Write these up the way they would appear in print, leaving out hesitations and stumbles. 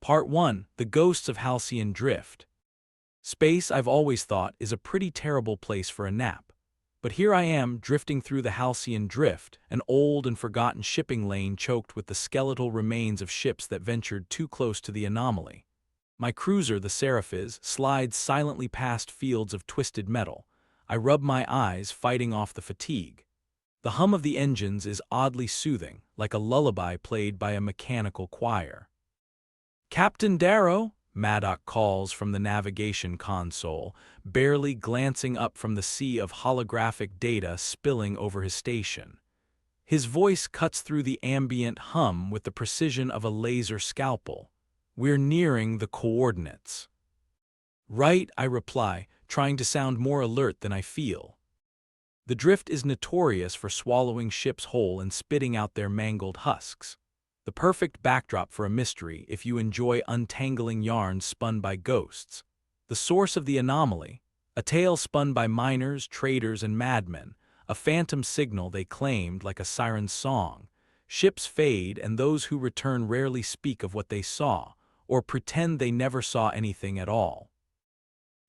Part 1: The Ghosts of Halcyon Drift. Space, I've always thought, is a pretty terrible place for a nap. But here I am, drifting through the Halcyon Drift, an old and forgotten shipping lane choked with the skeletal remains of ships that ventured too close to the anomaly. My cruiser, the Seraphis, slides silently past fields of twisted metal. I rub my eyes, fighting off the fatigue. The hum of the engines is oddly soothing, like a lullaby played by a mechanical choir. "Captain Darrow," Maddox calls from the navigation console, barely glancing up from the sea of holographic data spilling over his station. His voice cuts through the ambient hum with the precision of a laser scalpel. "We're nearing the coordinates." "Right," I reply, trying to sound more alert than I feel. The drift is notorious for swallowing ships whole and spitting out their mangled husks. The perfect backdrop for a mystery if you enjoy untangling yarns spun by ghosts. The source of the anomaly, a tale spun by miners, traders, and madmen, a phantom signal they claimed like a siren's song. Ships fade, and those who return rarely speak of what they saw, or pretend they never saw anything at all.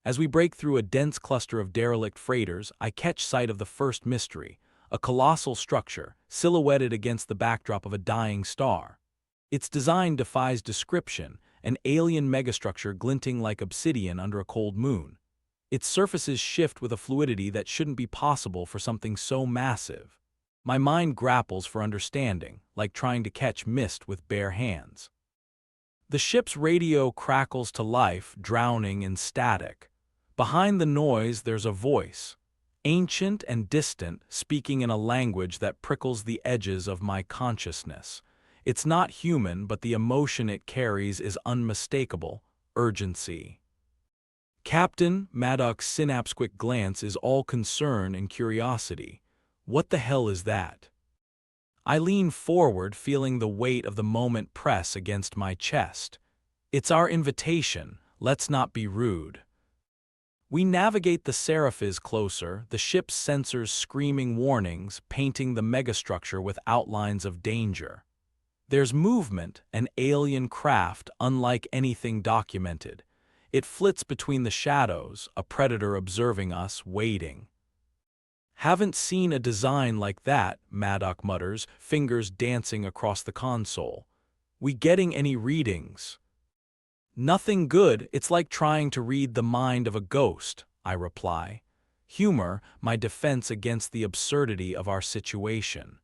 As we break through a dense cluster of derelict freighters, I catch sight of the first mystery, a colossal structure, silhouetted against the backdrop of a dying star. Its design defies description, an alien megastructure glinting like obsidian under a cold moon. Its surfaces shift with a fluidity that shouldn't be possible for something so massive. My mind grapples for understanding, like trying to catch mist with bare hands. The ship's radio crackles to life, drowning in static. Behind the noise, there's a voice, ancient and distant, speaking in a language that prickles the edges of my consciousness. It's not human, but the emotion it carries is unmistakable: urgency. "Captain," Maddox's synapse-quick glance is all concern and curiosity. "What the hell is that?" I lean forward, feeling the weight of the moment press against my chest. "It's our invitation. Let's not be rude." We navigate the Seraphis closer, the ship's sensors screaming warnings, painting the megastructure with outlines of danger. There's movement, an alien craft unlike anything documented. It flits between the shadows, a predator observing us, waiting. "Haven't seen a design like that," Maddox mutters, fingers dancing across the console. "We getting any readings?" "Nothing good. It's like trying to read the mind of a ghost," I reply. Humor, my defense against the absurdity of our situation.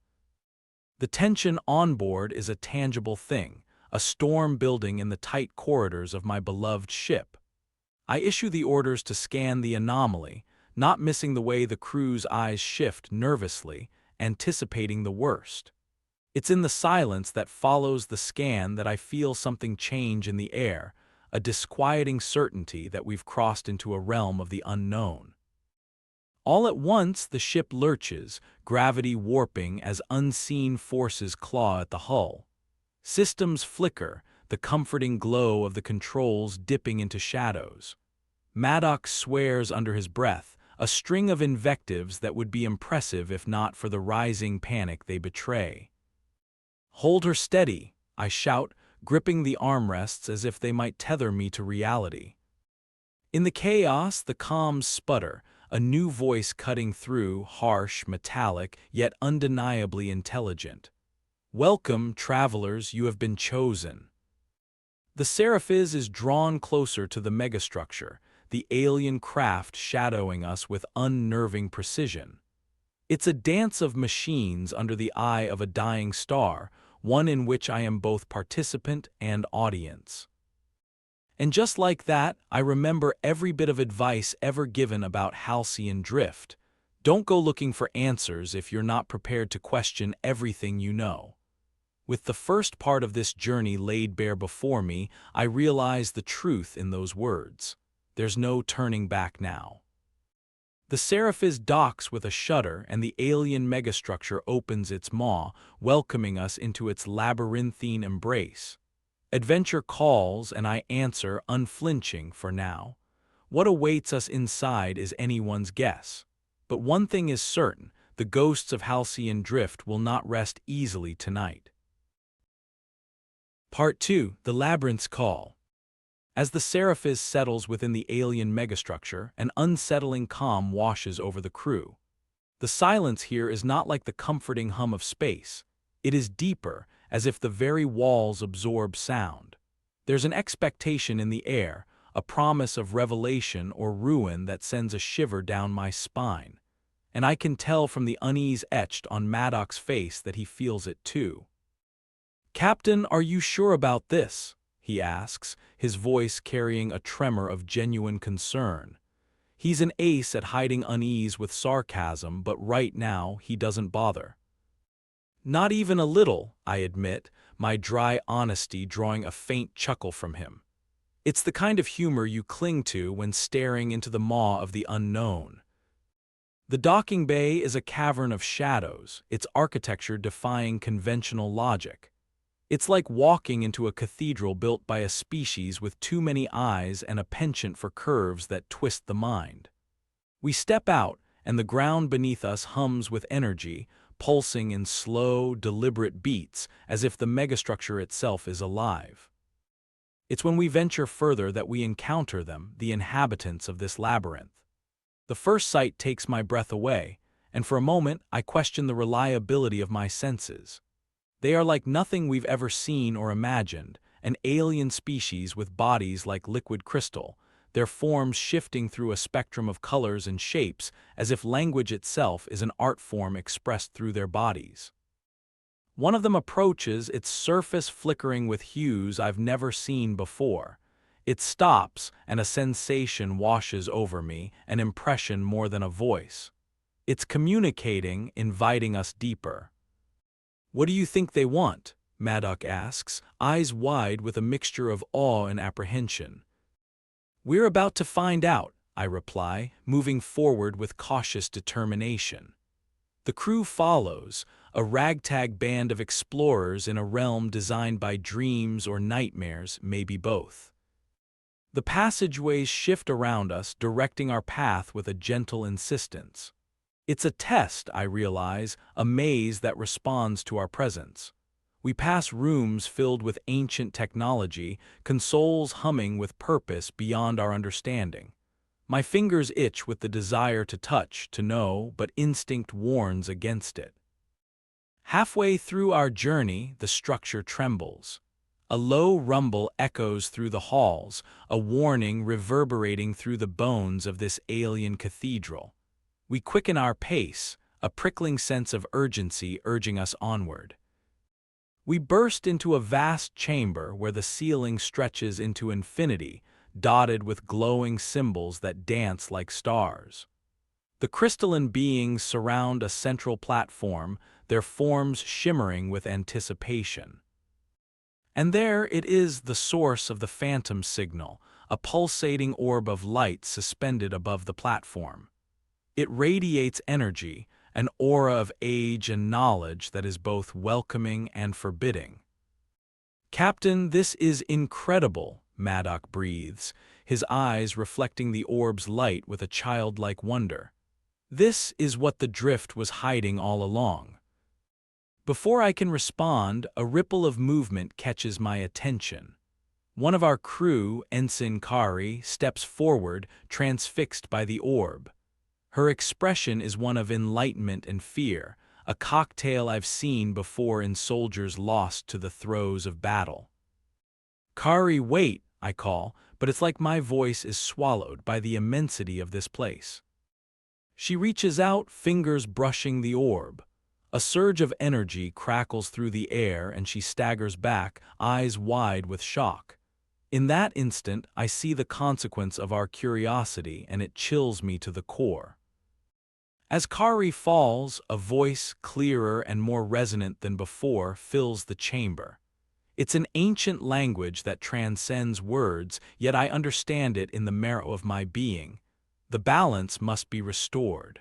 The tension on board is a tangible thing, a storm building in the tight corridors of my beloved ship. I issue the orders to scan the anomaly, not missing the way the crew's eyes shift nervously, anticipating the worst. It's in the silence that follows the scan that I feel something change in the air, a disquieting certainty that we've crossed into a realm of the unknown. All at once, the ship lurches, gravity warping as unseen forces claw at the hull. Systems flicker, the comforting glow of the controls dipping into shadows. Maddox swears under his breath, a string of invectives that would be impressive if not for the rising panic they betray. "Hold her steady," I shout, gripping the armrests as if they might tether me to reality. In the chaos, the comms sputter, a new voice cutting through, harsh, metallic, yet undeniably intelligent. "Welcome, travelers, you have been chosen." The Seraphis is drawn closer to the megastructure, the alien craft shadowing us with unnerving precision. It's a dance of machines under the eye of a dying star, one in which I am both participant and audience. And just like that, I remember every bit of advice ever given about Halcyon Drift. Don't go looking for answers if you're not prepared to question everything you know. With the first part of this journey laid bare before me, I realize the truth in those words. There's no turning back now. The Seraphis docks with a shudder, and the alien megastructure opens its maw, welcoming us into its labyrinthine embrace. Adventure calls, and I answer, unflinching for now. What awaits us inside is anyone's guess. But one thing is certain: the ghosts of Halcyon Drift will not rest easily tonight. Part 2, The Labyrinth's Call. As the Seraphis settles within the alien megastructure, an unsettling calm washes over the crew. The silence here is not like the comforting hum of space. It is deeper, as if the very walls absorb sound. There's an expectation in the air, a promise of revelation or ruin that sends a shiver down my spine. And I can tell from the unease etched on Maddox's face that he feels it too. "Captain, are you sure about this?" he asks, his voice carrying a tremor of genuine concern. He's an ace at hiding unease with sarcasm, but right now he doesn't bother. "Not even a little," I admit, my dry honesty drawing a faint chuckle from him. It's the kind of humor you cling to when staring into the maw of the unknown. The docking bay is a cavern of shadows, its architecture defying conventional logic. It's like walking into a cathedral built by a species with too many eyes and a penchant for curves that twist the mind. We step out, and the ground beneath us hums with energy, pulsing in slow, deliberate beats, as if the megastructure itself is alive. It's when we venture further that we encounter them, the inhabitants of this labyrinth. The first sight takes my breath away, and for a moment I question the reliability of my senses. They are like nothing we've ever seen or imagined, an alien species with bodies like liquid crystal, their forms shifting through a spectrum of colors and shapes as if language itself is an art form expressed through their bodies. One of them approaches, its surface flickering with hues I've never seen before. It stops, and a sensation washes over me, an impression more than a voice. It's communicating, inviting us deeper. "What do you think they want?" Maddox asks, eyes wide with a mixture of awe and apprehension. "We're about to find out," I reply, moving forward with cautious determination. The crew follows, a ragtag band of explorers in a realm designed by dreams or nightmares, maybe both. The passageways shift around us, directing our path with a gentle insistence. It's a test, I realize, a maze that responds to our presence. We pass rooms filled with ancient technology, consoles humming with purpose beyond our understanding. My fingers itch with the desire to touch, to know, but instinct warns against it. Halfway through our journey, the structure trembles. A low rumble echoes through the halls, a warning reverberating through the bones of this alien cathedral. We quicken our pace, a prickling sense of urgency urging us onward. We burst into a vast chamber where the ceiling stretches into infinity, dotted with glowing symbols that dance like stars. The crystalline beings surround a central platform, their forms shimmering with anticipation. And there it is, the source of the phantom signal, a pulsating orb of light suspended above the platform. It radiates energy, an aura of age and knowledge that is both welcoming and forbidding. "Captain, this is incredible," Maddox breathes, his eyes reflecting the orb's light with a childlike wonder. "This is what the drift was hiding all along." Before I can respond, a ripple of movement catches my attention. One of our crew, Ensign Kari, steps forward, transfixed by the orb. Her expression is one of enlightenment and fear, a cocktail I've seen before in soldiers lost to the throes of battle. "Kari, wait," I call, but it's like my voice is swallowed by the immensity of this place. She reaches out, fingers brushing the orb. A surge of energy crackles through the air and she staggers back, eyes wide with shock. In that instant, I see the consequence of our curiosity and it chills me to the core. As Kari falls, a voice, clearer and more resonant than before, fills the chamber. It's an ancient language that transcends words, yet I understand it in the marrow of my being. The balance must be restored.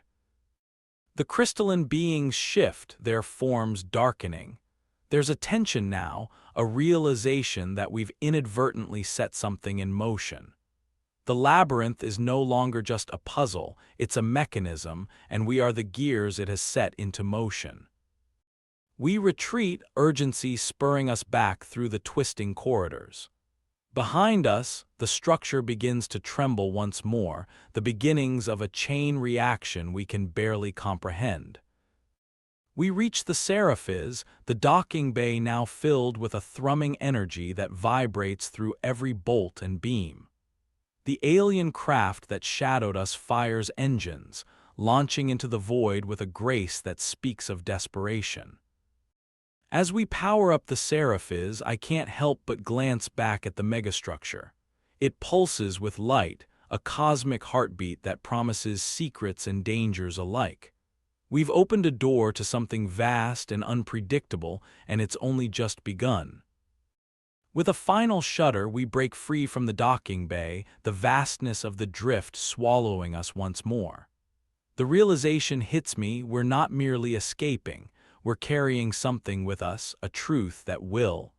The crystalline beings shift, their forms darkening. There's a tension now, a realization that we've inadvertently set something in motion. The labyrinth is no longer just a puzzle, it's a mechanism, and we are the gears it has set into motion. We retreat, urgency spurring us back through the twisting corridors. Behind us, the structure begins to tremble once more, the beginnings of a chain reaction we can barely comprehend. We reach the Seraphis, the docking bay now filled with a thrumming energy that vibrates through every bolt and beam. The alien craft that shadowed us fires engines, launching into the void with a grace that speaks of desperation. As we power up the Seraphis, I can't help but glance back at the megastructure. It pulses with light, a cosmic heartbeat that promises secrets and dangers alike. We've opened a door to something vast and unpredictable, and it's only just begun. With a final shudder, we break free from the docking bay, the vastness of the drift swallowing us once more. The realization hits me we're not merely escaping, we're carrying something with us, a truth that will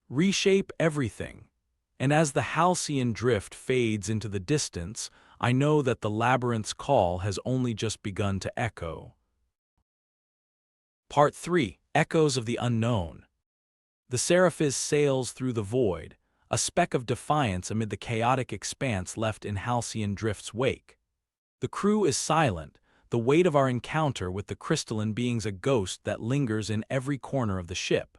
reshape everything. And as the Halcyon Drift fades into the distance, I know that the labyrinth's call has only just begun to echo. Part 3. Echoes of the Unknown. The Seraphis sails through the void, a speck of defiance amid the chaotic expanse left in Halcyon Drift's wake. The crew is silent, the weight of our encounter with the crystalline being's a ghost that lingers in every corner of the ship.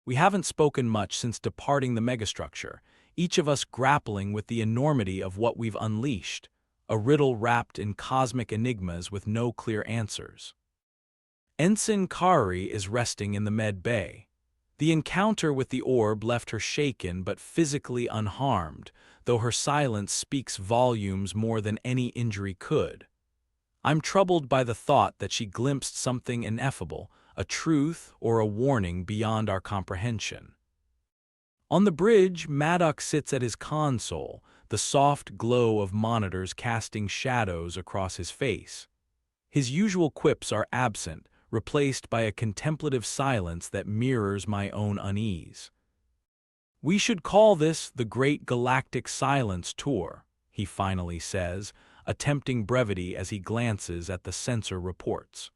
We haven't spoken much since departing the megastructure, each of us grappling with the enormity of what we've unleashed, a riddle wrapped in cosmic enigmas with no clear answers. Ensign Kari is resting in the med bay. The encounter with the orb left her shaken but physically unharmed, though her silence speaks volumes more than any injury could. I'm troubled by the thought that she glimpsed something ineffable, a truth or a warning beyond our comprehension. On the bridge, Maddox sits at his console, the soft glow of monitors casting shadows across his face. His usual quips are absent, replaced by a contemplative silence that mirrors my own unease. "We should call this the Great Galactic Silence Tour," he finally says, attempting brevity as he glances at the sensor reports.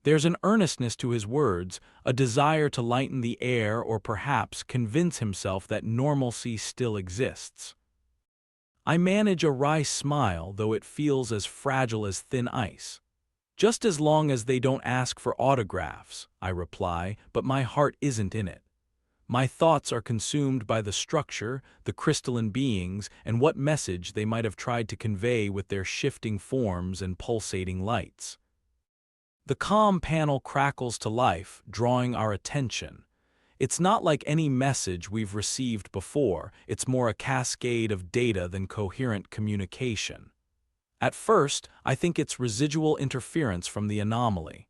There's an earnestness to his words, a desire to lighten the air or perhaps convince himself that normalcy still exists. I manage a wry smile, though it feels as fragile as thin ice. "Just as long as they don't ask for autographs," I reply, but my heart isn't in it. My thoughts are consumed by the structure, the crystalline beings, and what message they might have tried to convey with their shifting forms and pulsating lights. The comm panel crackles to life, drawing our attention. It's not like any message we've received before, it's more a cascade of data than coherent communication. At first, I think it's residual interference from the anomaly.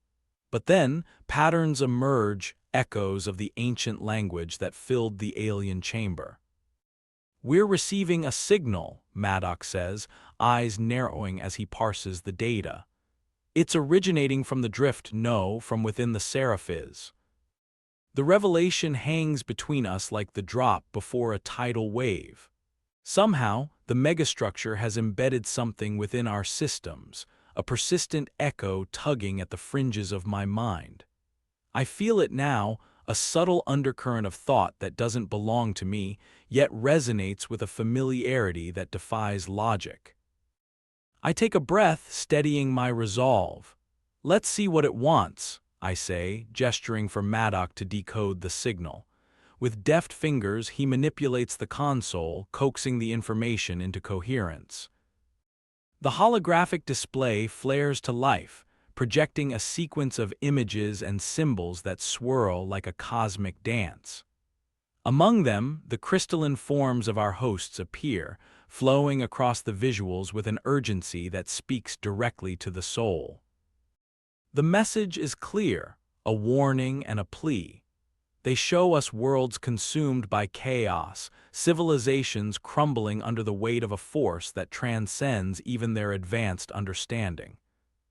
But then, patterns emerge, echoes of the ancient language that filled the alien chamber. "We're receiving a signal," Maddox says, eyes narrowing as he parses the data. "It's originating from the drift, no, from within the Seraphis." The revelation hangs between us like the drop before a tidal wave. Somehow, the megastructure has embedded something within our systems, a persistent echo tugging at the fringes of my mind. I feel it now, a subtle undercurrent of thought that doesn't belong to me, yet resonates with a familiarity that defies logic. I take a breath, steadying my resolve. "Let's see what it wants," I say, gesturing for Maddox to decode the signal. With deft fingers, he manipulates the console, coaxing the information into coherence. The holographic display flares to life, projecting a sequence of images and symbols that swirl like a cosmic dance. Among them, the crystalline forms of our hosts appear, flowing across the visuals with an urgency that speaks directly to the soul. The message is clear, a warning and a plea. They show us worlds consumed by chaos, civilizations crumbling under the weight of a force that transcends even their advanced understanding.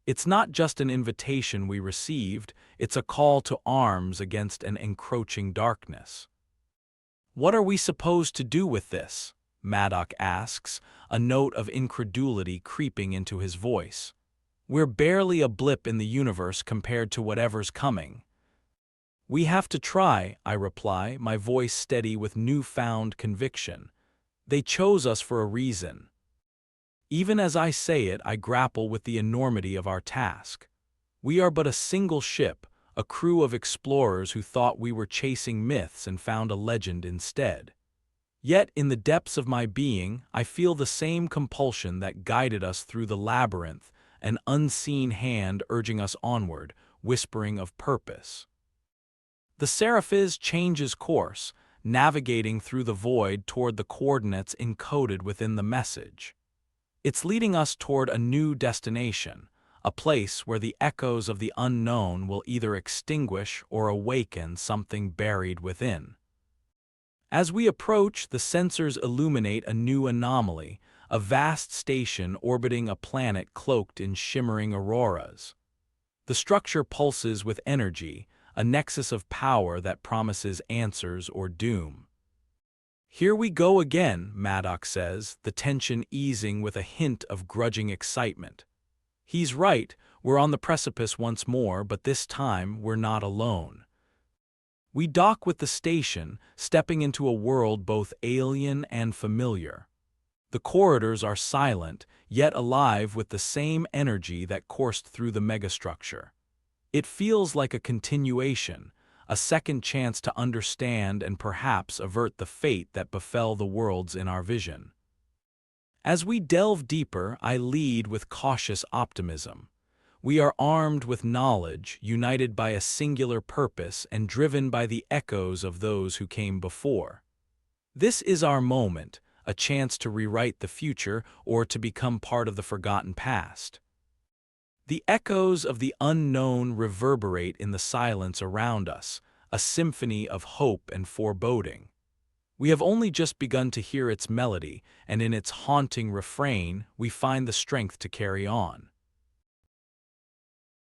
It's not just an invitation we received, it's a call to arms against an encroaching darkness. "What are we supposed to do with this?" Maddox asks, a note of incredulity creeping into his voice. "We're barely a blip in the universe compared to whatever's coming." We have to try, I reply, my voice steady with newfound conviction. They chose us for a reason. Even as I say it, I grapple with the enormity of our task. We are but a single ship, a crew of explorers who thought we were chasing myths and found a legend instead. Yet, in the depths of my being, I feel the same compulsion that guided us through the labyrinth, an unseen hand urging us onward, whispering of purpose. The Seraphis changes course, navigating through the void toward the coordinates encoded within the message. It's leading us toward a new destination, a place where the echoes of the unknown will either extinguish or awaken something buried within. As we approach, the sensors illuminate a new anomaly, a vast station orbiting a planet cloaked in shimmering auroras. The structure pulses with energy, a nexus of power that promises answers or doom. Here we go again, Maddox says, the tension easing with a hint of grudging excitement. He's right, we're on the precipice once more, but this time we're not alone. We dock with the station, stepping into a world both alien and familiar. The corridors are silent, yet alive with the same energy that coursed through the megastructure. It feels like a continuation, a second chance to understand and perhaps avert the fate that befell the worlds in our vision. As we delve deeper, I lead with cautious optimism. We are armed with knowledge, united by a singular purpose and driven by the echoes of those who came before. This is our moment, a chance to rewrite the future or to become part of the forgotten past. The echoes of the unknown reverberate in the silence around us, a symphony of hope and foreboding. We have only just begun to hear its melody, and in its haunting refrain, we find the strength to carry on.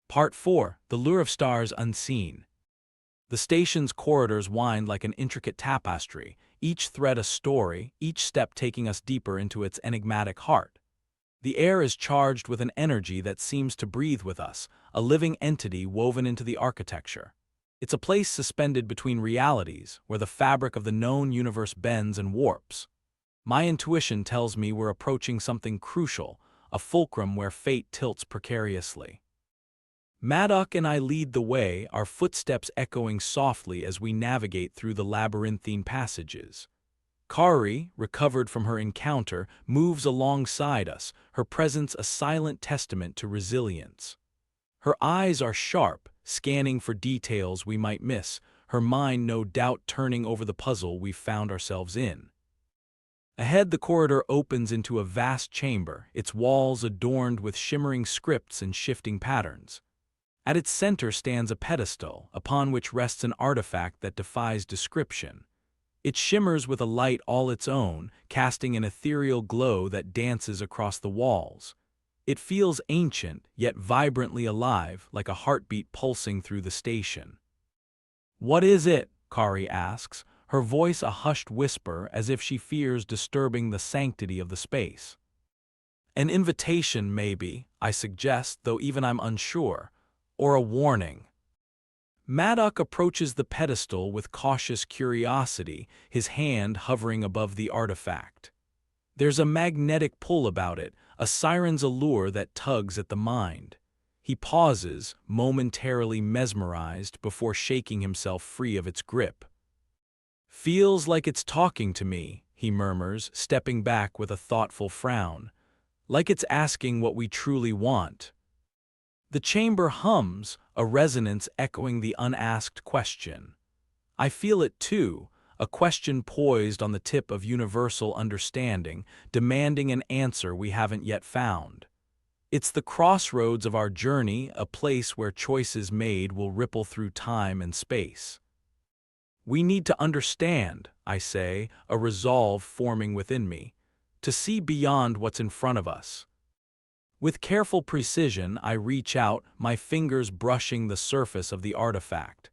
Part 4. The Lure of Stars Unseen. The station's corridors wind like an intricate tapestry, each thread a story, each step taking us deeper into its enigmatic heart. The air is charged with an energy that seems to breathe with us, a living entity woven into the architecture. It's a place suspended between realities, where the fabric of the known universe bends and warps. My intuition tells me we're approaching something crucial, a fulcrum where fate tilts precariously. Maddox and I lead the way, our footsteps echoing softly as we navigate through the labyrinthine passages. Kari, recovered from her encounter, moves alongside us, her presence a silent testament to resilience. Her eyes are sharp, scanning for details we might miss, her mind no doubt turning over the puzzle we've found ourselves in. Ahead, the corridor opens into a vast chamber, its walls adorned with shimmering scripts and shifting patterns. At its center stands a pedestal, upon which rests an artifact that defies description. It shimmers with a light all its own, casting an ethereal glow that dances across the walls. It feels ancient, yet vibrantly alive, like a heartbeat pulsing through the station. "What is it?" Kari asks, her voice a hushed whisper as if she fears disturbing the sanctity of the space. "An invitation, maybe," I suggest, though even I'm unsure. Or a warning. Maddox approaches the pedestal with cautious curiosity, his hand hovering above the artifact. There's a magnetic pull about it, a siren's allure that tugs at the mind. He pauses, momentarily mesmerized, before shaking himself free of its grip. "Feels like it's talking to me," he murmurs, stepping back with a thoughtful frown. "Like it's asking what we truly want." The chamber hums, a resonance echoing the unasked question. I feel it too, a question poised on the tip of universal understanding, demanding an answer we haven't yet found. It's the crossroads of our journey, a place where choices made will ripple through time and space. We need to understand, I say, a resolve forming within me, to see beyond what's in front of us. With careful precision, I reach out, my fingers brushing the surface of the artifact.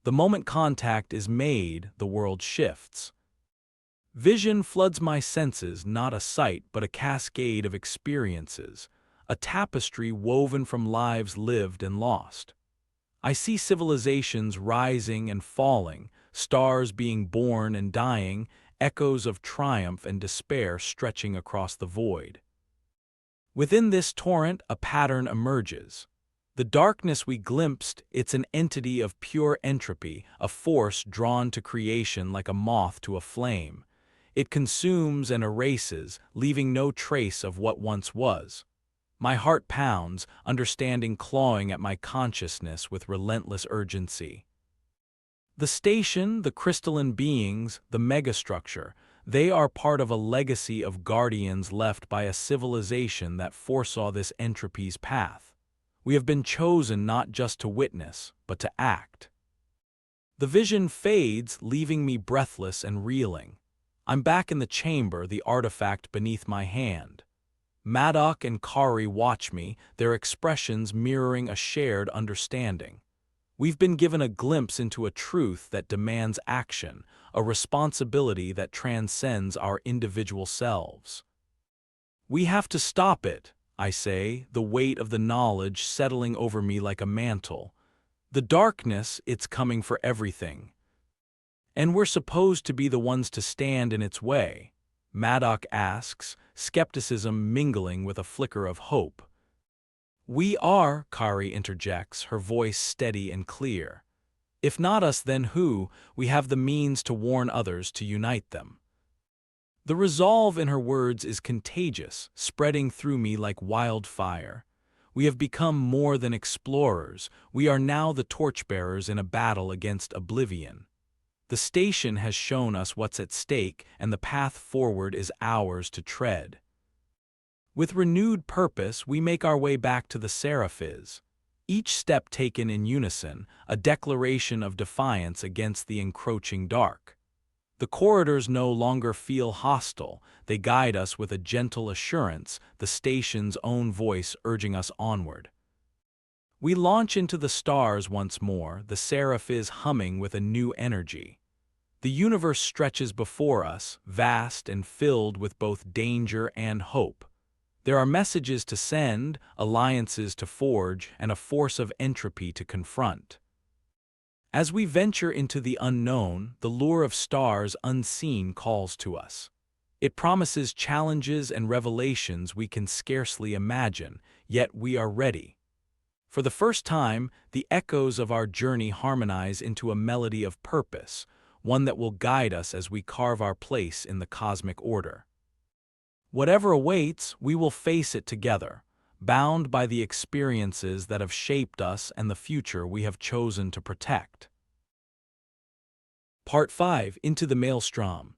The moment contact is made, the world shifts. Vision floods my senses, not a sight, but a cascade of experiences, a tapestry woven from lives lived and lost. I see civilizations rising and falling, stars being born and dying, echoes of triumph and despair stretching across the void. Within this torrent, a pattern emerges. The darkness we glimpsed, it's an entity of pure entropy, a force drawn to creation like a moth to a flame. It consumes and erases, leaving no trace of what once was. My heart pounds, understanding clawing at my consciousness with relentless urgency. The station, the crystalline beings, the megastructure, they are part of a legacy of guardians left by a civilization that foresaw this entropy's path. We have been chosen not just to witness, but to act. The vision fades, leaving me breathless and reeling. I'm back in the chamber, the artifact beneath my hand. Maddock and Kari watch me, their expressions mirroring a shared understanding. We've been given a glimpse into a truth that demands action, a responsibility that transcends our individual selves. We have to stop it, I say, the weight of the knowledge settling over me like a mantle. The darkness, it's coming for everything. And we're supposed to be the ones to stand in its way, Maddock asks, skepticism mingling with a flicker of hope. We are, Kari interjects, her voice steady and clear. If not us, then who? We have the means to warn others, to unite them. The resolve in her words is contagious, spreading through me like wildfire. We have become more than explorers. We are now the torchbearers in a battle against oblivion. The station has shown us what's at stake, and the path forward is ours to tread. With renewed purpose, we make our way back to the Seraphis. Each step taken in unison, a declaration of defiance against the encroaching dark. The corridors no longer feel hostile, they guide us with a gentle assurance, the station's own voice urging us onward. We launch into the stars once more, the Seraphis humming with a new energy. The universe stretches before us, vast and filled with both danger and hope. There are messages to send, alliances to forge, and a force of entropy to confront. As we venture into the unknown, the lure of stars unseen calls to us. It promises challenges and revelations we can scarcely imagine, yet we are ready. For the first time, the echoes of our journey harmonize into a melody of purpose, one that will guide us as we carve our place in the cosmic order. Whatever awaits, we will face it together, bound by the experiences that have shaped us and the future we have chosen to protect. Part 5. Into the Maelstrom.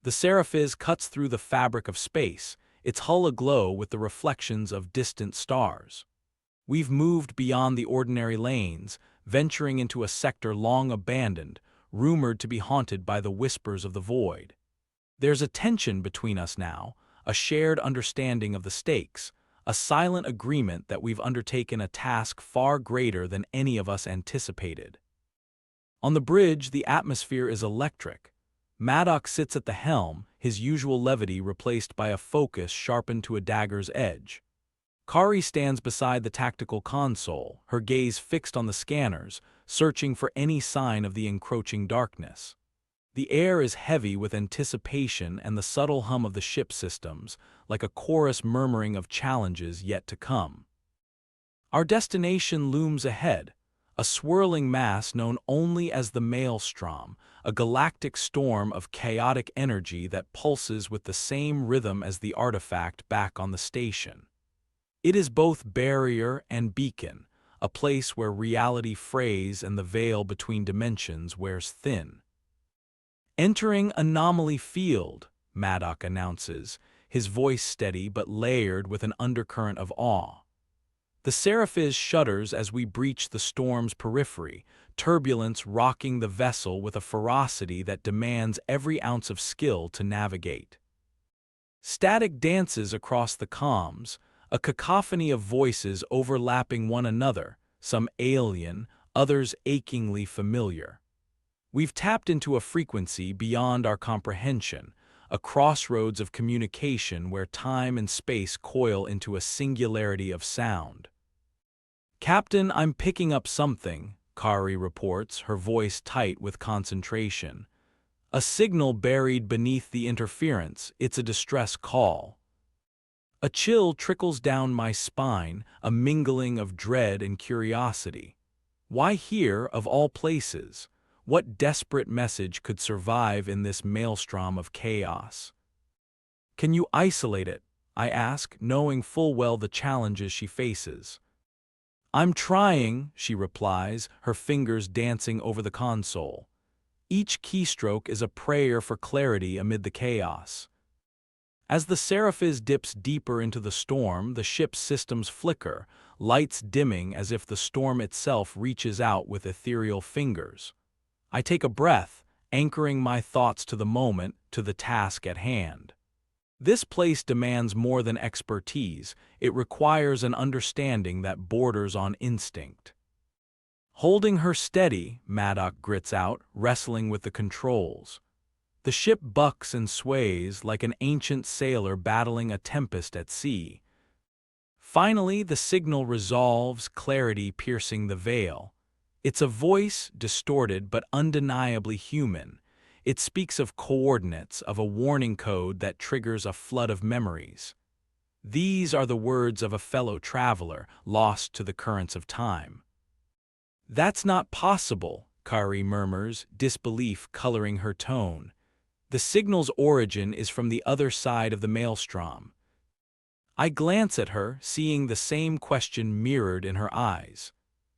The Seraphis cuts through the fabric of space, its hull aglow with the reflections of distant stars. We've moved beyond the ordinary lanes, venturing into a sector long abandoned, rumored to be haunted by the whispers of the void. There's a tension between us now, a shared understanding of the stakes, a silent agreement that we've undertaken a task far greater than any of us anticipated. On the bridge, the atmosphere is electric. Maddock sits at the helm, his usual levity replaced by a focus sharpened to a dagger's edge. Kari stands beside the tactical console, her gaze fixed on the scanners, searching for any sign of the encroaching darkness. The air is heavy with anticipation and the subtle hum of the ship systems, like a chorus murmuring of challenges yet to come. Our destination looms ahead, a swirling mass known only as the Maelstrom, a galactic storm of chaotic energy that pulses with the same rhythm as the artifact back on the station. It is both barrier and beacon, a place where reality frays and the veil between dimensions wears thin. Entering Anomaly Field, Maddock announces, his voice steady but layered with an undercurrent of awe. The Seraphis shudders as we breach the storm's periphery, turbulence rocking the vessel with a ferocity that demands every ounce of skill to navigate. Static dances across the comms, a cacophony of voices overlapping one another, some alien, others achingly familiar. We've tapped into a frequency beyond our comprehension, a crossroads of communication where time and space coil into a singularity of sound. "Captain, I'm picking up something," Kari reports, her voice tight with concentration. "A signal buried beneath the interference. It's a distress call." A chill trickles down my spine, a mingling of dread and curiosity. Why here, of all places? What desperate message could survive in this maelstrom of chaos? "Can you isolate it?" I ask, knowing full well the challenges she faces. "I'm trying," she replies, her fingers dancing over the console. Each keystroke is a prayer for clarity amid the chaos. As the Seraphis dips deeper into the storm, the ship's systems flicker, lights dimming as if the storm itself reaches out with ethereal fingers. I take a breath, anchoring my thoughts to the moment, to the task at hand. This place demands more than expertise. It requires an understanding that borders on instinct. Holding her steady, Maddox grits out, wrestling with the controls. The ship bucks and sways like an ancient sailor battling a tempest at sea. Finally, the signal resolves, clarity piercing the veil. It's a voice, distorted but undeniably human. It speaks of coordinates, of a warning code that triggers a flood of memories. These are the words of a fellow traveler, lost to the currents of time. "That's not possible," Kari murmurs, disbelief coloring her tone. The signal's origin is from the other side of the maelstrom. I glance at her, seeing the same question mirrored in her eyes.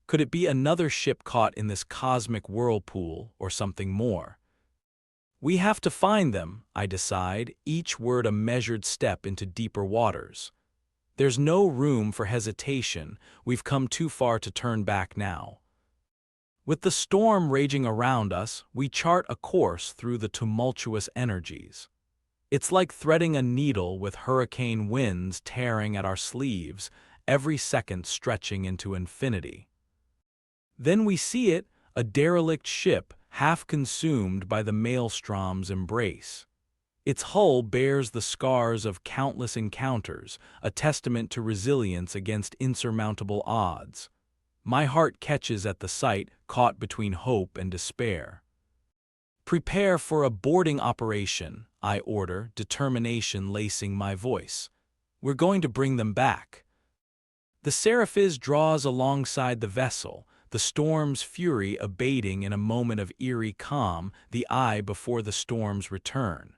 Could it be another ship caught in this cosmic whirlpool, or something more? "We have to find them," I decide, each word a measured step into deeper waters. There's no room for hesitation. We've come too far to turn back now. With the storm raging around us, we chart a course through the tumultuous energies. It's like threading a needle with hurricane winds tearing at our sleeves, every second stretching into infinity. Then we see it, a derelict ship, half consumed by the maelstrom's embrace. Its hull bears the scars of countless encounters, a testament to resilience against insurmountable odds. My heart catches at the sight, caught between hope and despair. "Prepare for a boarding operation," I order, determination lacing my voice. "We're going to bring them back." The Seraphis draws alongside the vessel, the storm's fury abating in a moment of eerie calm, the eye before the storm's return.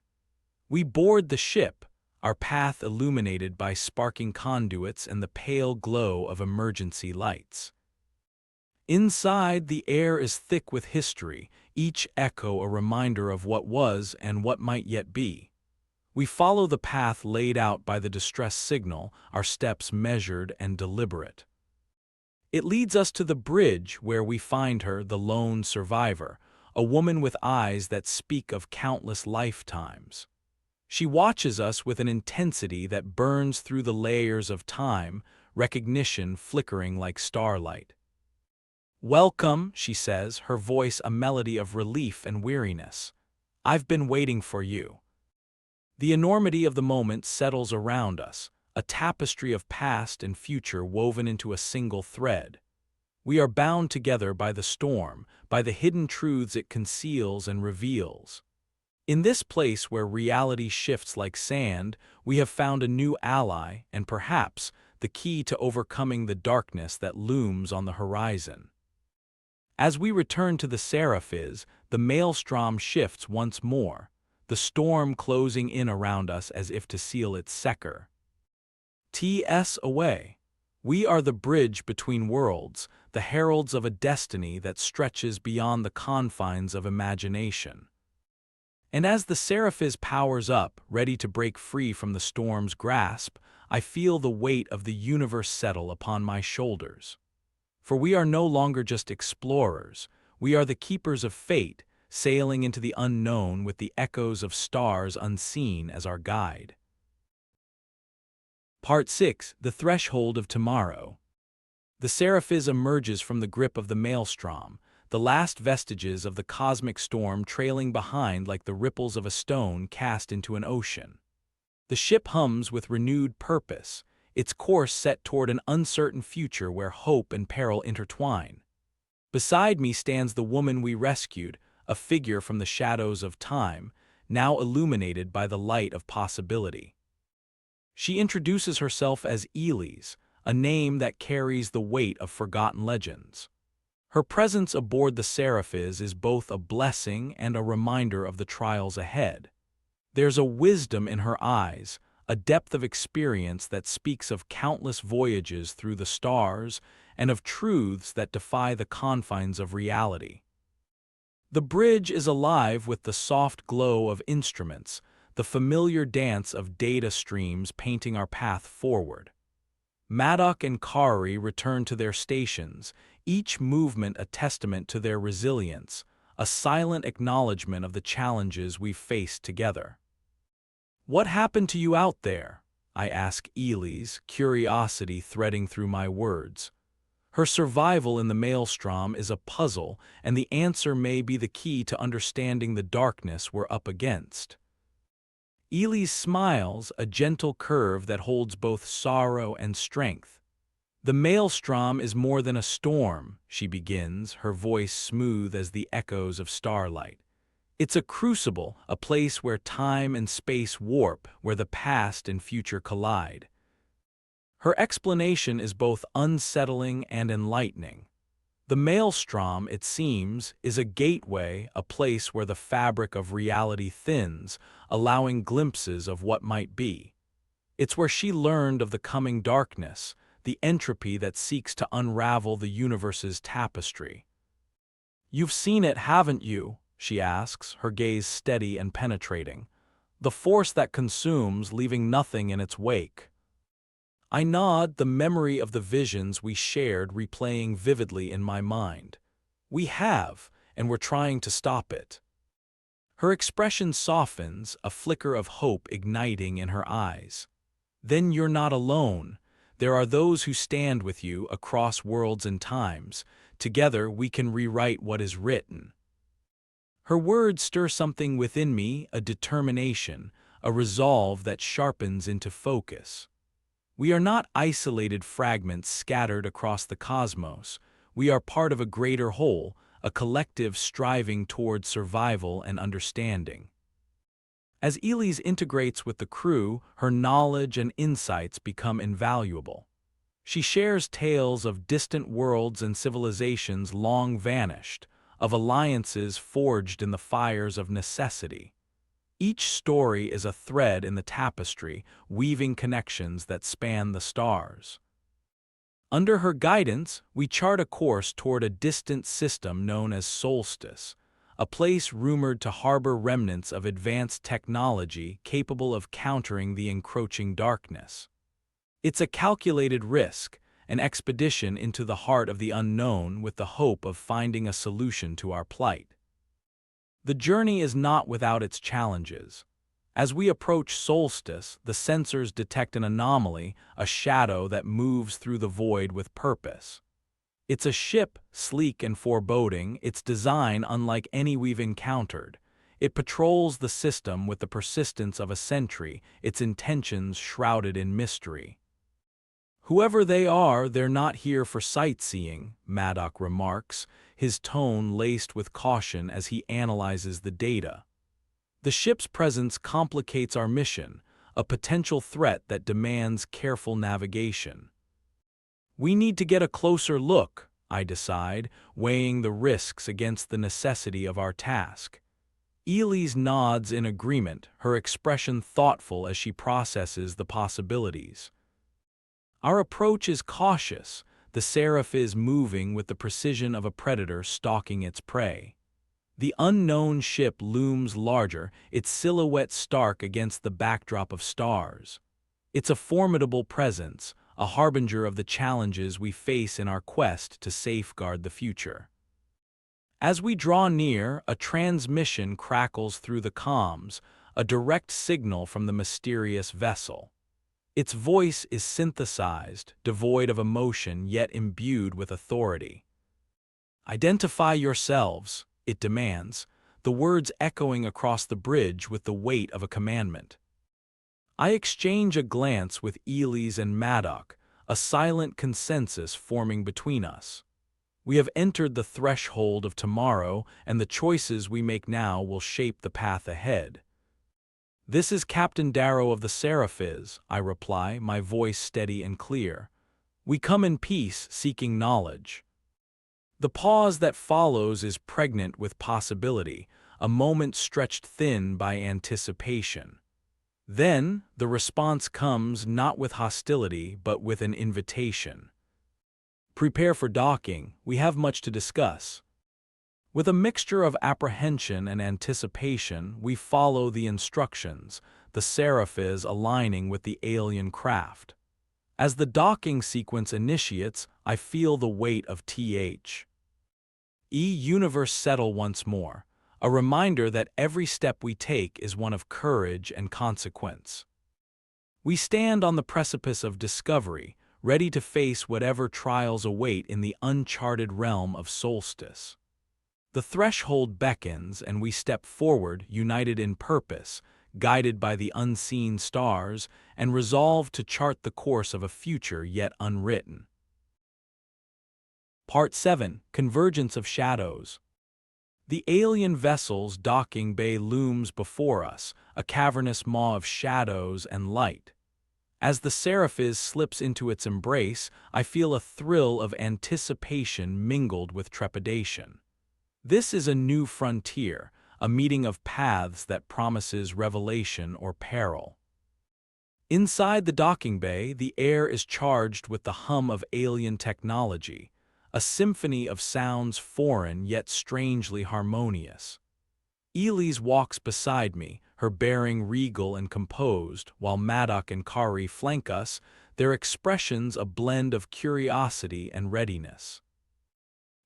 We board the ship, our path illuminated by sparking conduits and the pale glow of emergency lights. Inside, the air is thick with history, each echo a reminder of what was and what might yet be. We follow the path laid out by the distress signal, our steps measured and deliberate. It leads us to the bridge where we find her, the lone survivor, a woman with eyes that speak of countless lifetimes. She watches us with an intensity that burns through the layers of time, recognition flickering like starlight. "Welcome," she says, her voice a melody of relief and weariness. "I've been waiting for you." The enormity of the moment settles around us, a tapestry of past and future woven into a single thread. We are bound together by the storm, by the hidden truths it conceals and reveals. In this place where reality shifts like sand, we have found a new ally and perhaps the key to overcoming the darkness that looms on the horizon. As we return to the Seraphis, the maelstrom shifts once more, the storm closing in around us as if to seal its succor. "T.S. away. We are the bridge between worlds, the heralds of a destiny that stretches beyond the confines of imagination." And as the Seraphis powers up, ready to break free from the storm's grasp, I feel the weight of the universe settle upon my shoulders. For we are no longer just explorers, we are the keepers of fate, sailing into the unknown with the echoes of stars unseen as our guide. Part 6. The Threshold of Tomorrow. The Seraphis emerges from the grip of the maelstrom, the last vestiges of the cosmic storm trailing behind like the ripples of a stone cast into an ocean. The ship hums with renewed purpose, its course set toward an uncertain future where hope and peril intertwine. Beside me stands the woman we rescued, a figure from the shadows of time, now illuminated by the light of possibility. She introduces herself as Elise, a name that carries the weight of forgotten legends. Her presence aboard the Seraphis is both a blessing and a reminder of the trials ahead. There's a wisdom in her eyes, a depth of experience that speaks of countless voyages through the stars and of truths that defy the confines of reality. The bridge is alive with the soft glow of instruments, the familiar dance of data streams painting our path forward. Maddock and Kari return to their stations, each movement a testament to their resilience, a silent acknowledgement of the challenges we've faced together. "What happened to you out there?" I ask Elise, curiosity threading through my words. Her survival in the maelstrom is a puzzle, and the answer may be the key to understanding the darkness we're up against. Elise smiles, a gentle curve that holds both sorrow and strength. "The maelstrom is more than a storm," she begins, her voice smooth as the echoes of starlight. "It's a crucible, a place where time and space warp, where the past and future collide." Her explanation is both unsettling and enlightening. The maelstrom, it seems, is a gateway, a place where the fabric of reality thins, allowing glimpses of what might be. It's where she learned of the coming darkness, the entropy that seeks to unravel the universe's tapestry. "You've seen it, haven't you?" she asks, her gaze steady and penetrating. "The force that consumes, leaving nothing in its wake." I nod, the memory of the visions we shared replaying vividly in my mind. "We have, and we're trying to stop it." Her expression softens, a flicker of hope igniting in her eyes. "Then you're not alone. There are those who stand with you across worlds and times. Together we can rewrite what is written." Her words stir something within me, a determination, a resolve that sharpens into focus. We are not isolated fragments scattered across the cosmos. We are part of a greater whole, a collective striving toward survival and understanding. As Elise integrates with the crew, her knowledge and insights become invaluable. She shares tales of distant worlds and civilizations long vanished, of alliances forged in the fires of necessity. Each story is a thread in the tapestry, weaving connections that span the stars. Under her guidance, we chart a course toward a distant system known as Solstice, a place rumored to harbor remnants of advanced technology capable of countering the encroaching darkness. It's a calculated risk, an expedition into the heart of the unknown with the hope of finding a solution to our plight. The journey is not without its challenges. As we approach Solstice, the sensors detect an anomaly, a shadow that moves through the void with purpose. It's a ship, sleek and foreboding, its design unlike any we've encountered. It patrols the system with the persistence of a sentry, its intentions shrouded in mystery. "Whoever they are, they're not here for sightseeing," Maddock remarks, his tone laced with caution as he analyzes the data. "The ship's presence complicates our mission, a potential threat that demands careful navigation." "We need to get a closer look," I decide, weighing the risks against the necessity of our task. Elise nods in agreement, her expression thoughtful as she processes the possibilities. Our approach is cautious, the Seraphis moving with the precision of a predator stalking its prey. The unknown ship looms larger, its silhouette stark against the backdrop of stars. It's a formidable presence, a harbinger of the challenges we face in our quest to safeguard the future. As we draw near, a transmission crackles through the comms, a direct signal from the mysterious vessel. Its voice is synthesized, devoid of emotion yet imbued with authority. "Identify yourselves," it demands, the words echoing across the bridge with the weight of a commandment. I exchange a glance with Elise and Maddock, a silent consensus forming between us. We have entered the threshold of tomorrow, and the choices we make now will shape the path ahead. This is Captain Darrow of the Seraphis, I reply, my voice steady and clear. We come in peace, seeking knowledge. The pause that follows is pregnant with possibility, a moment stretched thin by anticipation. Then, the response comes not with hostility, but with an invitation. Prepare for docking, we have much to discuss. With a mixture of apprehension and anticipation, we follow the instructions, the Seraphis aligning with the alien craft. As the docking sequence initiates, I feel the weight of universe settle once more, a reminder that every step we take is one of courage and consequence. We stand on the precipice of discovery, ready to face whatever trials await in the uncharted realm of Solstice. The threshold beckons, and we step forward, united in purpose, guided by the unseen stars, and resolved to chart the course of a future yet unwritten. Part 7. Convergence of Shadows. The alien vessel's docking bay looms before us, a cavernous maw of shadows and light. As the Seraphis slips into its embrace, I feel a thrill of anticipation mingled with trepidation. This is a new frontier, a meeting of paths that promises revelation or peril. Inside the docking bay, the air is charged with the hum of alien technology, a symphony of sounds foreign yet strangely harmonious. Elise walks beside me, her bearing regal and composed, while Maddock and Kari flank us, their expressions a blend of curiosity and readiness.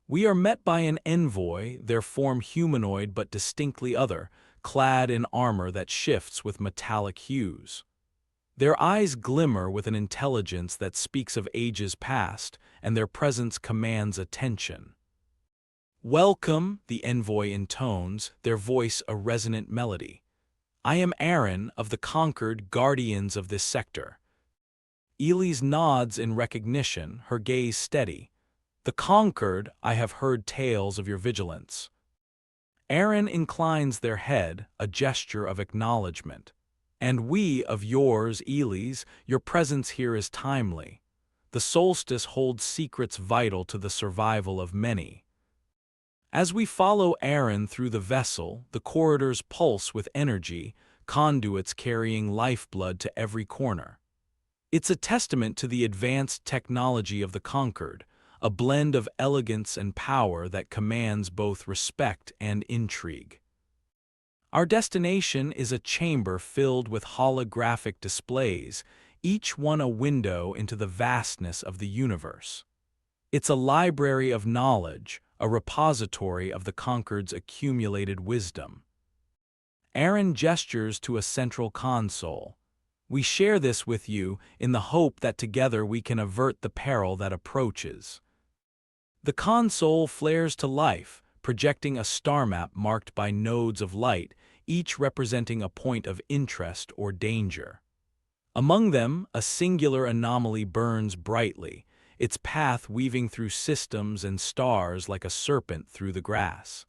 We are met by an envoy, their form humanoid but distinctly other, clad in armor that shifts with metallic hues. Their eyes glimmer with an intelligence that speaks of ages past, and their presence commands attention. "Welcome," the envoy intones, their voice a resonant melody. "I am Aaron of the conquered guardians of this sector." Elise nods in recognition, her gaze steady. "The conquered, I have heard tales of your vigilance." Aaron inclines their head, a gesture of acknowledgement. "And we of yours, Elise, your presence here is timely. The solstice holds secrets vital to the survival of many." As we follow Aaron through the vessel, the corridors pulse with energy, conduits carrying lifeblood to every corner. It's a testament to the advanced technology of the conquered, a blend of elegance and power that commands both respect and intrigue. Our destination is a chamber filled with holographic displays, each one a window into the vastness of the universe. It's a library of knowledge, a repository of the conquered's accumulated wisdom. Aaron gestures to a central console. "We share this with you in the hope that together we can avert the peril that approaches." The console flares to life, projecting a star map marked by nodes of light, each representing a point of interest or danger. Among them, a singular anomaly burns brightly, its path weaving through systems and stars like a serpent through the grass.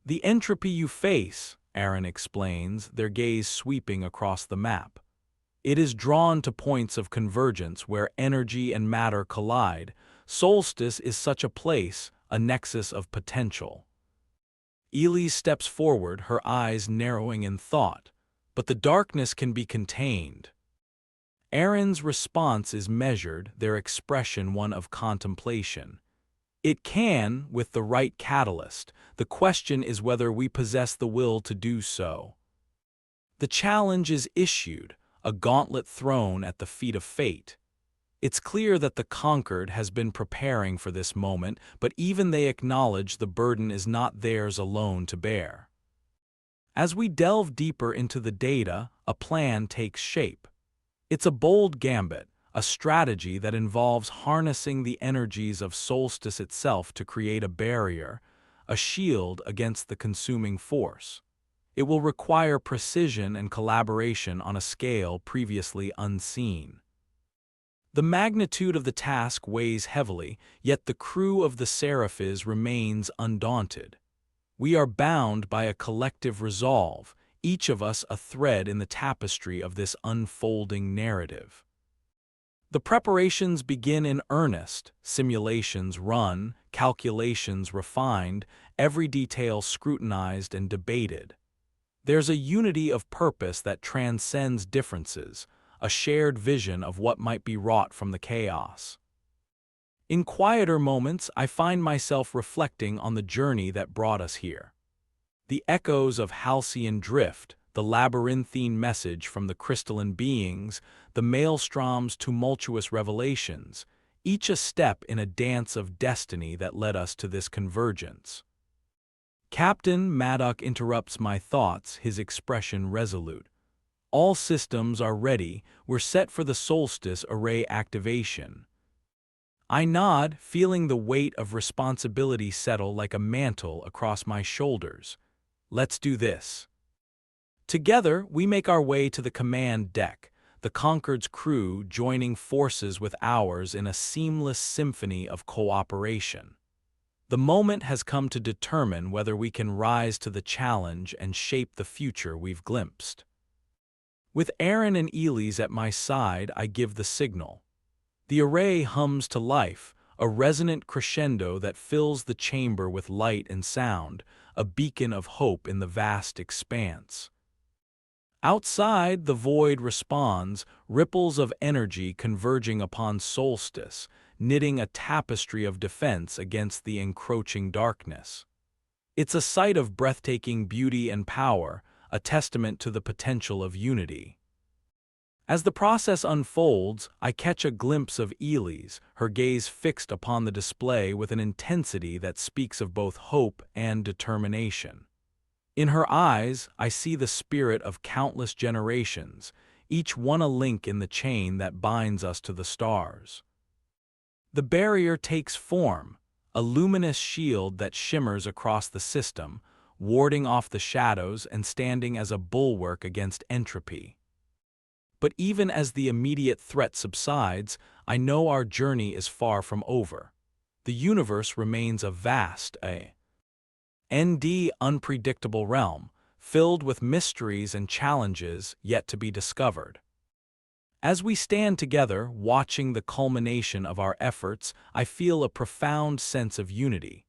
"The entropy you face," Aaron explains, their gaze sweeping across the map. "It is drawn to points of convergence where energy and matter collide. Solstice is such a place, a nexus of potential." Elise steps forward, her eyes narrowing in thought. "But the darkness can be contained." Aaron's response is measured, their expression one of contemplation. "It can, with the right catalyst. The question is whether we possess the will to do so." The challenge is issued, a gauntlet thrown at the feet of fate. It's clear that the conquered has been preparing for this moment, but even they acknowledge the burden is not theirs alone to bear. As we delve deeper into the data, a plan takes shape. It's a bold gambit, a strategy that involves harnessing the energies of Solstice itself to create a barrier, a shield against the consuming force. It will require precision and collaboration on a scale previously unseen. The magnitude of the task weighs heavily, yet the crew of the Seraphis remains undaunted. We are bound by a collective resolve, each of us a thread in the tapestry of this unfolding narrative. The preparations begin in earnest, simulations run, calculations refined, every detail scrutinized and debated. There's a unity of purpose that transcends differences, a shared vision of what might be wrought from the chaos. In quieter moments, I find myself reflecting on the journey that brought us here. The echoes of Halcyon Drift, the labyrinthine message from the crystalline beings, the maelstrom's tumultuous revelations, each a step in a dance of destiny that led us to this convergence. Captain Maddock interrupts my thoughts, his expression resolute. All systems are ready, we're set for the solstice array activation. I nod, feeling the weight of responsibility settle like a mantle across my shoulders. Let's do this. Together, we make our way to the command deck, the Concord's crew joining forces with ours in a seamless symphony of cooperation. The moment has come to determine whether we can rise to the challenge and shape the future we've glimpsed. With Aaron and Elise at my side, I give the signal. The array hums to life, a resonant crescendo that fills the chamber with light and sound, a beacon of hope in the vast expanse. Outside, the void responds, ripples of energy converging upon solstice, knitting a tapestry of defense against the encroaching darkness. It's a sight of breathtaking beauty and power, a testament to the potential of unity. As the process unfolds, I catch a glimpse of Elise, her gaze fixed upon the display with an intensity that speaks of both hope and determination. In her eyes, I see the spirit of countless generations, each one a link in the chain that binds us to the stars. The barrier takes form, a luminous shield that shimmers across the system, warding off the shadows and standing as a bulwark against entropy. But even as the immediate threat subsides, I know our journey is far from over. The universe remains a vast, unpredictable realm, filled with mysteries and challenges yet to be discovered. As we stand together, watching the culmination of our efforts, I feel a profound sense of unity.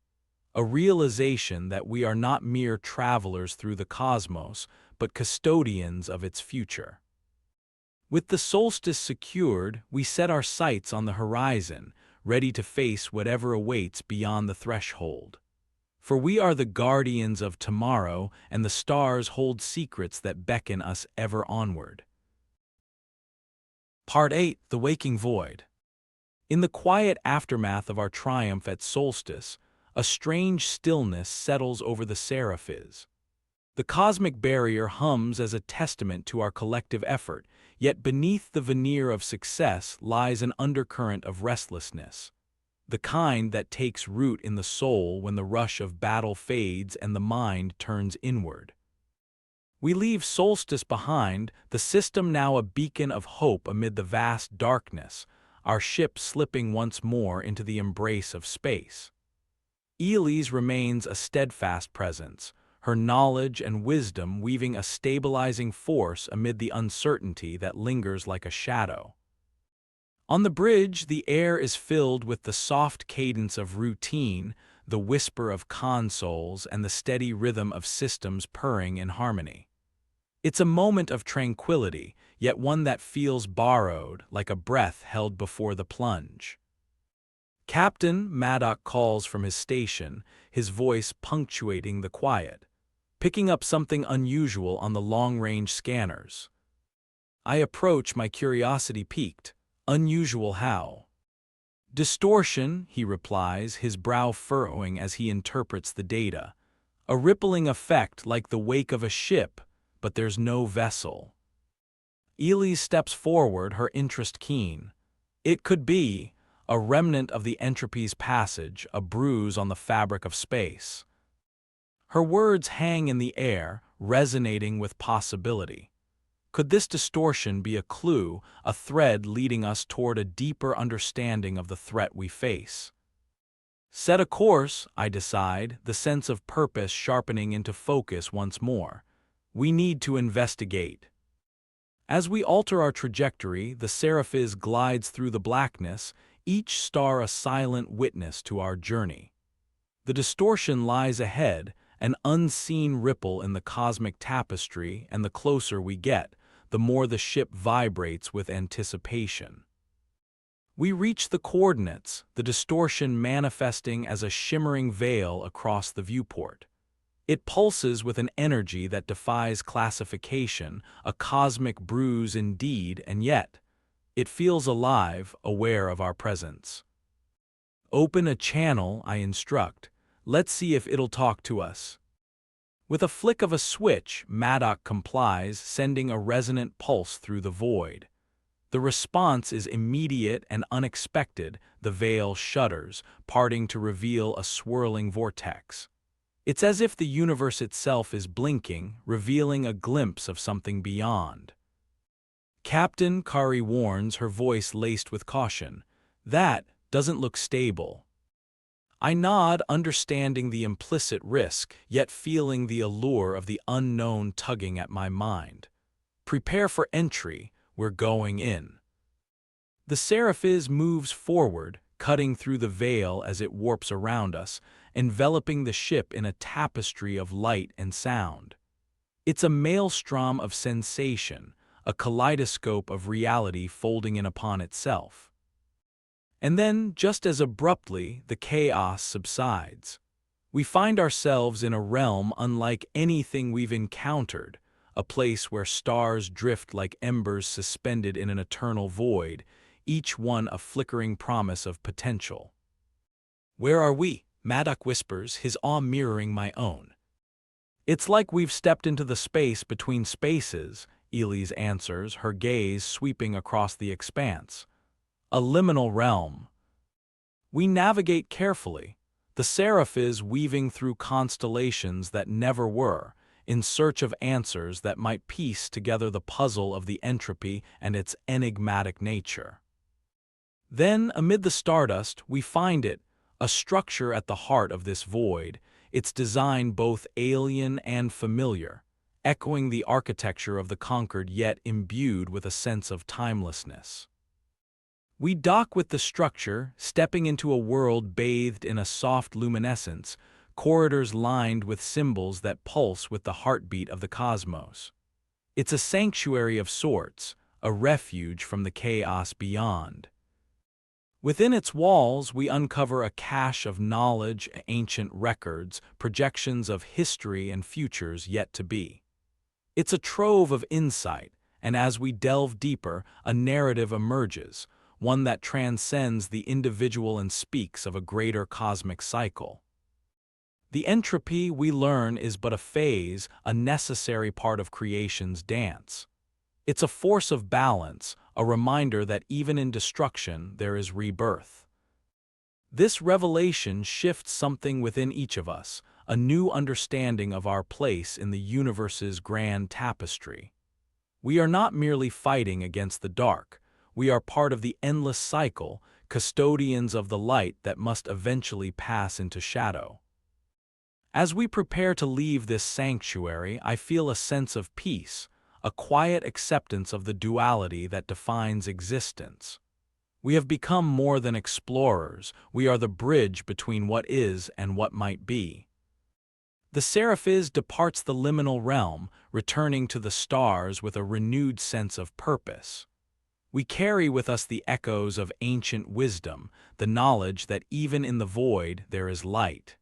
A realization that we are not mere travelers through the cosmos, but custodians of its future. With the solstice secured, we set our sights on the horizon, ready to face whatever awaits beyond the threshold. For we are the guardians of tomorrow, and the stars hold secrets that beckon us ever onward. Part 8. The Waking Void. In the quiet aftermath of our triumph at solstice, a strange stillness settles over the Seraphis. The cosmic barrier hums as a testament to our collective effort, yet beneath the veneer of success lies an undercurrent of restlessness, the kind that takes root in the soul when the rush of battle fades and the mind turns inward. We leave solstice behind, the system now a beacon of hope amid the vast darkness, our ship slipping once more into the embrace of space. Elise remains a steadfast presence, her knowledge and wisdom weaving a stabilizing force amid the uncertainty that lingers like a shadow. On the bridge, the air is filled with the soft cadence of routine, the whisper of consoles, and the steady rhythm of systems purring in harmony. It's a moment of tranquility, yet one that feels borrowed, like a breath held before the plunge. Captain Maddock calls from his station, his voice punctuating the quiet, picking up something unusual on the long-range scanners. I approach, my curiosity piqued. Unusual how? Distortion, he replies, his brow furrowing as he interprets the data. A rippling effect like the wake of a ship, but there's no vessel. Elise steps forward, her interest keen. It could be a remnant of the entropy's passage, a bruise on the fabric of space. Her words hang in the air, resonating with possibility. Could this distortion be a clue, a thread leading us toward a deeper understanding of the threat we face? Set a course, I decide, the sense of purpose sharpening into focus once more. We need to investigate. As we alter our trajectory, the Seraphis glides through the blackness, each star a silent witness to our journey. The distortion lies ahead, an unseen ripple in the cosmic tapestry, and the closer we get, the more the ship vibrates with anticipation. We reach the coordinates, the distortion manifesting as a shimmering veil across the viewport. It pulses with an energy that defies classification, a cosmic bruise indeed, and yet, it feels alive, aware of our presence. Open a channel, I instruct. Let's see if it'll talk to us. With a flick of a switch, Maddox complies, sending a resonant pulse through the void. The response is immediate and unexpected. The veil shudders, parting to reveal a swirling vortex. It's as if the universe itself is blinking, revealing a glimpse of something beyond. Captain, Kari warns, her voice laced with caution. That doesn't look stable. I nod, understanding the implicit risk, yet feeling the allure of the unknown tugging at my mind. Prepare for entry, we're going in. The Seraphis moves forward, cutting through the veil as it warps around us, enveloping the ship in a tapestry of light and sound. It's a maelstrom of sensation, a kaleidoscope of reality folding in upon itself. And then, just as abruptly, the chaos subsides. We find ourselves in a realm unlike anything we've encountered, a place where stars drift like embers suspended in an eternal void, each one a flickering promise of potential. Where are we? Maddox whispers, his awe mirroring my own. It's like we've stepped into the space between spaces, Elise answers, her gaze sweeping across the expanse. A liminal realm. We navigate carefully, the Seraphis weaving through constellations that never were, in search of answers that might piece together the puzzle of the entropy and its enigmatic nature. Then, amid the stardust, we find it, a structure at the heart of this void, its design both alien and familiar, echoing the architecture of the conquered yet imbued with a sense of timelessness. We dock with the structure, stepping into a world bathed in a soft luminescence, corridors lined with symbols that pulse with the heartbeat of the cosmos. It's a sanctuary of sorts, a refuge from the chaos beyond. Within its walls, we uncover a cache of knowledge, ancient records, projections of history and futures yet to be. It's a trove of insight, and as we delve deeper, a narrative emerges, one that transcends the individual and speaks of a greater cosmic cycle. The entropy, we learn, is but a phase, a necessary part of creation's dance. It's a force of balance, a reminder that even in destruction there is rebirth. This revelation shifts something within each of us, a new understanding of our place in the universe's grand tapestry. We are not merely fighting against the dark. We are part of the endless cycle, custodians of the light that must eventually pass into shadow. As we prepare to leave this sanctuary, I feel a sense of peace, a quiet acceptance of the duality that defines existence. We have become more than explorers, we are the bridge between what is and what might be. The Seraphis departs the liminal realm, returning to the stars with a renewed sense of purpose. We carry with us the echoes of ancient wisdom, the knowledge that even in the void there is light.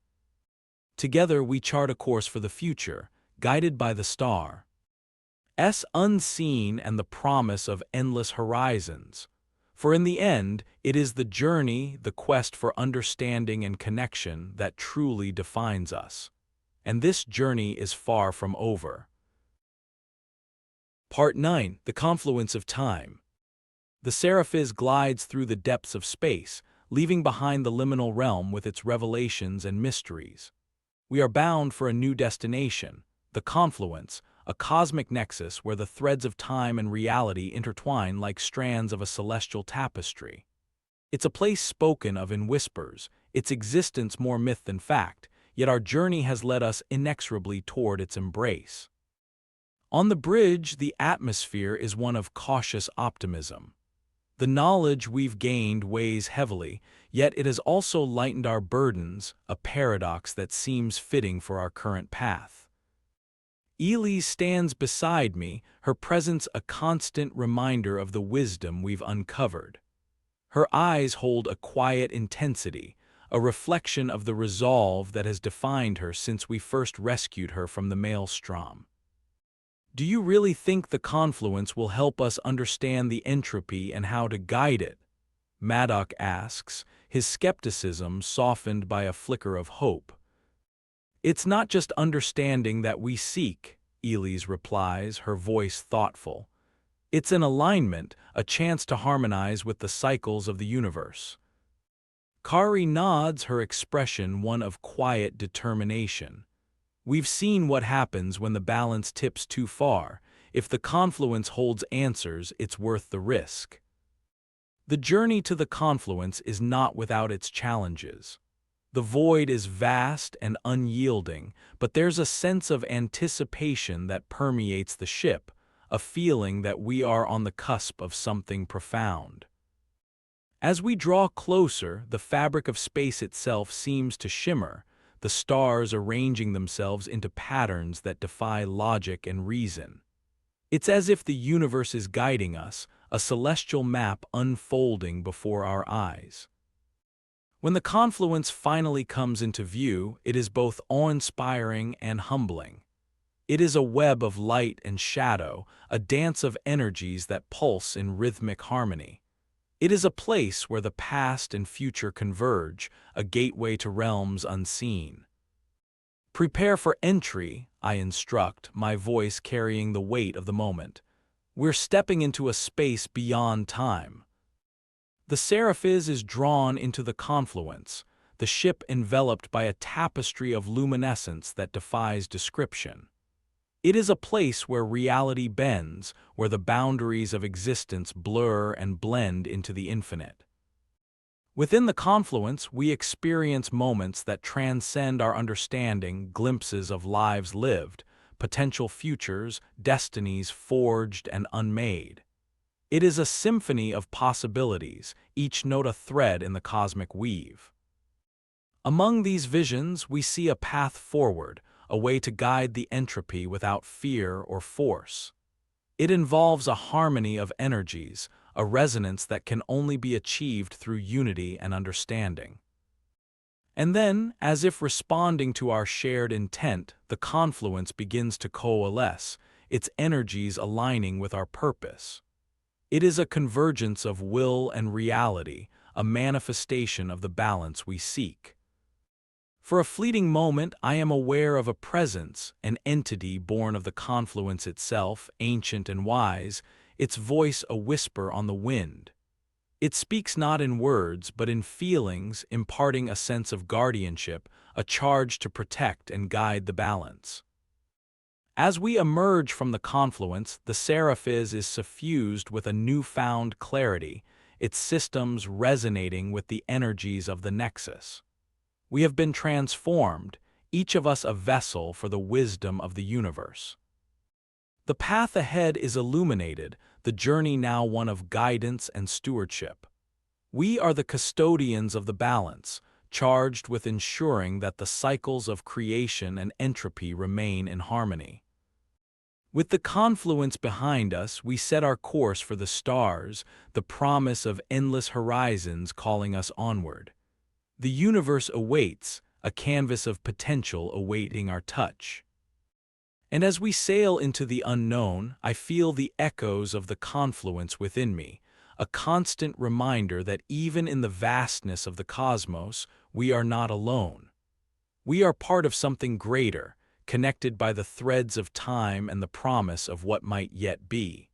Together we chart a course for the future, guided by the star. Unseen and the promise of endless horizons. For in the end, it is the journey, the quest for understanding and connection that truly defines us. And this journey is far from over. Part 9. The Confluence of Time. The Seraphis glides through the depths of space, leaving behind the liminal realm with its revelations and mysteries. We are bound for a new destination, the confluence, a cosmic nexus where the threads of time and reality intertwine like strands of a celestial tapestry. It's a place spoken of in whispers, its existence more myth than fact, yet our journey has led us inexorably toward its embrace. On the bridge, the atmosphere is one of cautious optimism. The knowledge we've gained weighs heavily, yet it has also lightened our burdens, a paradox that seems fitting for our current path. Elise stands beside me, her presence a constant reminder of the wisdom we've uncovered. Her eyes hold a quiet intensity, a reflection of the resolve that has defined her since we first rescued her from the maelstrom. Do you really think the confluence will help us understand the entropy and how to guide it? Maddox asks, his skepticism softened by a flicker of hope. It's not just understanding that we seek, Elise replies, her voice thoughtful. It's an alignment, a chance to harmonize with the cycles of the universe. Kari nods, her expression one of quiet determination. We've seen what happens when the balance tips too far. If the confluence holds answers, it's worth the risk. The journey to the confluence is not without its challenges. The void is vast and unyielding, but there's a sense of anticipation that permeates the ship, a feeling that we are on the cusp of something profound. As we draw closer, the fabric of space itself seems to shimmer, the stars arranging themselves into patterns that defy logic and reason. It's as if the universe is guiding us, a celestial map unfolding before our eyes. When the confluence finally comes into view, it is both awe-inspiring and humbling. It is a web of light and shadow, a dance of energies that pulse in rhythmic harmony. It is a place where the past and future converge, a gateway to realms unseen. Prepare for entry, I instruct, my voice carrying the weight of the moment. We're stepping into a space beyond time. The Seraphis is drawn into the confluence, the ship enveloped by a tapestry of luminescence that defies description. It is a place where reality bends, where the boundaries of existence blur and blend into the infinite. Within the confluence, we experience moments that transcend our understanding, glimpses of lives lived, potential futures, destinies forged and unmade. It is a symphony of possibilities, each note a thread in the cosmic weave. Among these visions, we see a path forward, a way to guide the entropy without fear or force. It involves a harmony of energies, a resonance that can only be achieved through unity and understanding. And then, as if responding to our shared intent, the confluence begins to coalesce, its energies aligning with our purpose. It is a convergence of will and reality, a manifestation of the balance we seek. For a fleeting moment, I am aware of a presence, an entity born of the confluence itself, ancient and wise, its voice a whisper on the wind. It speaks not in words, but in feelings, imparting a sense of guardianship, a charge to protect and guide the balance. As we emerge from the confluence, the Seraphis is suffused with a newfound clarity, its systems resonating with the energies of the Nexus. We have been transformed, each of us a vessel for the wisdom of the universe. The path ahead is illuminated, the journey now one of guidance and stewardship. We are the custodians of the balance, charged with ensuring that the cycles of creation and entropy remain in harmony. With the confluence behind us, we set our course for the stars, the promise of endless horizons calling us onward. The universe awaits, a canvas of potential awaiting our touch. And as we sail into the unknown, I feel the echoes of the confluence within me, a constant reminder that even in the vastness of the cosmos, we are not alone. We are part of something greater, connected by the threads of time and the promise of what might yet be.